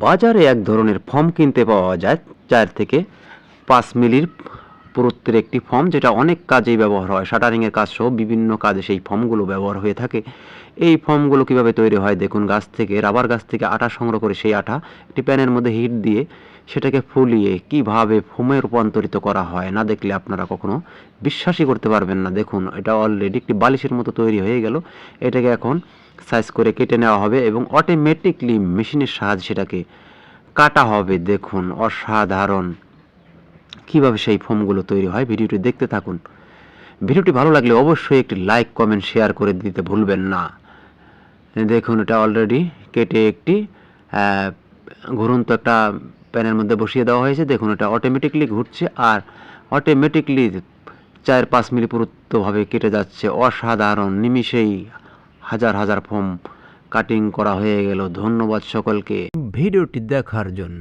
বাজারে এক ধরনের ফর্ম কিনতে পাওয়া যায় 4 থেকে 5 মিলির পুরুত্বের একটি ফর্ম, যেটা অনেক কাজেই ব্যবহার হয়। শাটারিংয়ের কাজ সহ বিভিন্ন কাজে সেই ফর্মগুলো ব্যবহার হয়ে থাকে। এই ফর্মগুলো কিভাবে তৈরি হয় দেখুন। রাবার গাছ থেকে আটা সংগ্রহ করে সেই আটা একটি প্যানের মধ্যে হিট দিয়ে সেটাকে ফুলিয়ে কিভাবে ফোমে রূপান্তরিত করা হয়, না দেখলে আপনারা কখনো বিশ্বাসই করতে পারবেন না। দেখুন, এটা অলরেডি একটি বালিশের মতো তৈরি হয়ে গেল। এটাকে এখন সাইজ করে কেটে নেওয়া হবে এবং অটোমেটিকলি মেশিনের সাহায্যে সেটাকে কাটা হবে। দেখুন অসাধারণ কিভাবে সেই ফোমগুলো তৈরি হয়। ভিডিওটি দেখতে থাকুন। ভিডিওটি ভালো লাগলে অবশ্যই একটি লাইক, কমেন্ট, শেয়ার করে দিতে ভুলবেন না। দেখুন, এটা অলরেডি কেটে একটি ঘুরন্ত একটা প্যানের মধ্যে বসিয়ে দেওয়া হয়েছে। দেখুন, এটা অটোমেটিকলি ঘুরছে আর অটোমেটিকলি 4-5 মিলি পুরুত্বভাবে কেটে যাচ্ছে। অসাধারণ, নিমিষেই হাজার হাজার ফোম কাটিং করা হয়ে গেল। ধন্যবাদ সকলকে ভিডিওটি দেখার জন্য।